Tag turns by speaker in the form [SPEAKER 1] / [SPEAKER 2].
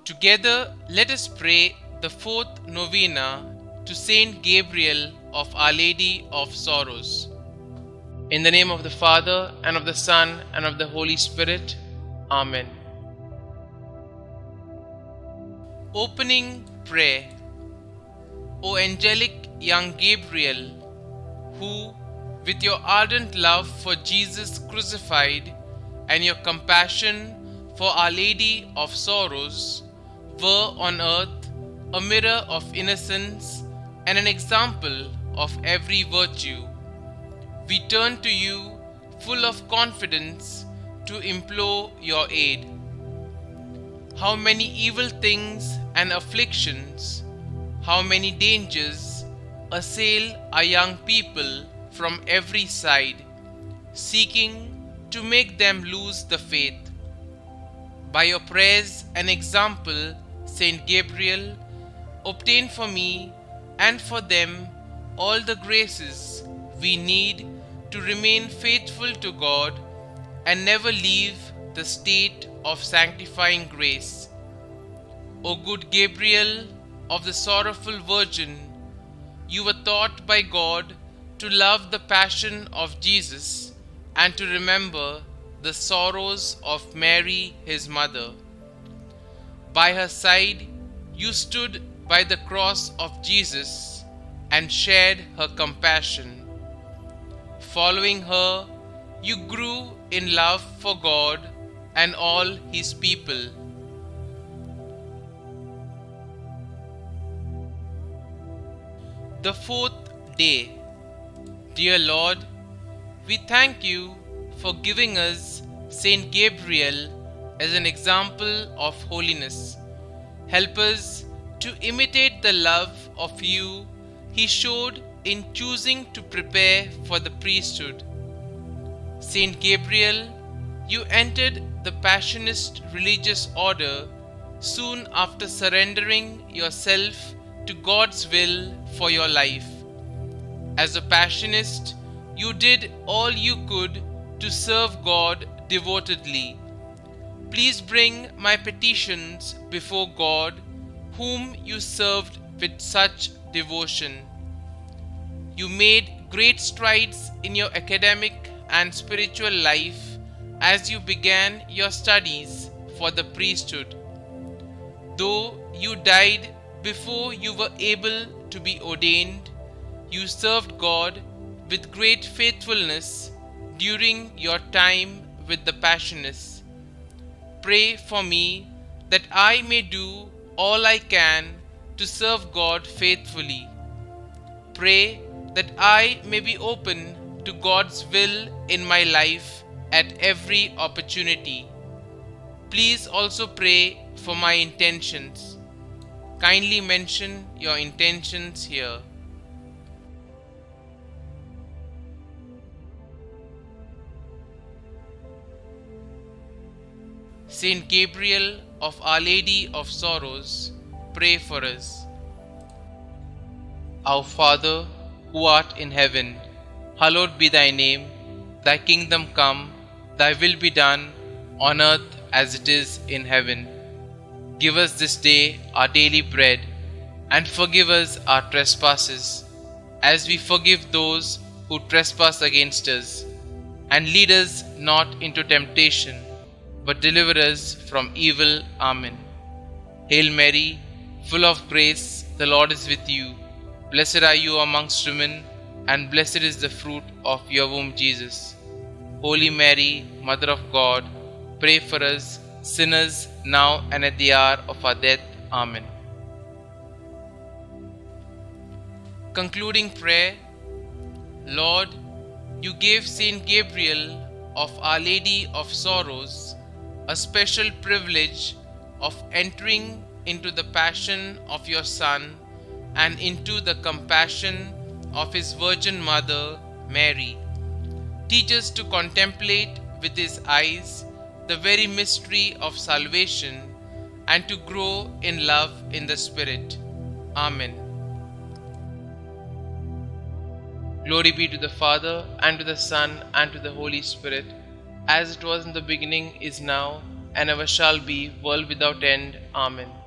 [SPEAKER 1] Together, let us pray the fourth novena to Saint Gabriel of Our Lady of Sorrows. In the name of the Father, and of the Son, and of the Holy Spirit. Amen. Opening prayer. O angelic young Gabriel, who, with your ardent love for Jesus crucified and your compassion for Our Lady of Sorrows, were on earth a mirror of innocence and an example of every virtue, we turn to you full of confidence to implore your aid. How many evil things and afflictions, how many dangers assail our young people from every side, seeking to make them lose the faith. By your prayers and example, Saint Gabriel, obtain for me and for them all the graces we need to remain faithful to God and never leave the state of sanctifying grace. O good Gabriel of the sorrowful Virgin, you were taught by God to love the passion of Jesus and to remember the sorrows of Mary, his mother. By her side, you stood by the cross of Jesus and shared her compassion. Following her, you grew in love for God and all His people. The fourth day. Dear Lord, we thank you for giving us Saint Gabriel as an example of holiness. Help us to imitate the love of you he showed in choosing to prepare for the priesthood. Saint Gabriel, you entered the Passionist religious order soon after surrendering yourself to God's will for your life. As a Passionist, you did all you could to serve God devotedly. Please bring my petitions before God, whom you served with such devotion. You made great strides in your academic and spiritual life as you began your studies for the priesthood. Though you died before you were able to be ordained, you served God with great faithfulness during your time with the Passionists. Pray for me that I may do all I can to serve God faithfully. Pray that I may be open to God's will in my life at every opportunity. Please also pray for my intentions. Kindly mention your intentions here. Saint Gabriel of Our Lady of Sorrows, pray for us. Our Father, who art in heaven, hallowed be thy name. Thy kingdom come, thy will be done, on earth as it is in heaven. Give us this day our daily bread, and forgive us our trespasses, as we forgive those who trespass against us. And lead us not into temptation, but deliver us from evil. Amen. Hail Mary, full of grace, the Lord is with you. Blessed are you amongst women, and blessed is the fruit of your womb, Jesus. Holy Mary, Mother of God, pray for us sinners, now and at the hour of our death. Amen. Concluding prayer. Lord, you gave Saint Gabriel of Our Lady of Sorrows a special privilege of entering into the passion of your Son and into the compassion of his Virgin Mother, Mary. Teach us to contemplate with his eyes the very mystery of salvation and to grow in love in the Spirit. Amen. Glory be to the Father, and to the Son, and to the Holy Spirit, as it was in the beginning, is now, and ever shall be, world without end. Amen.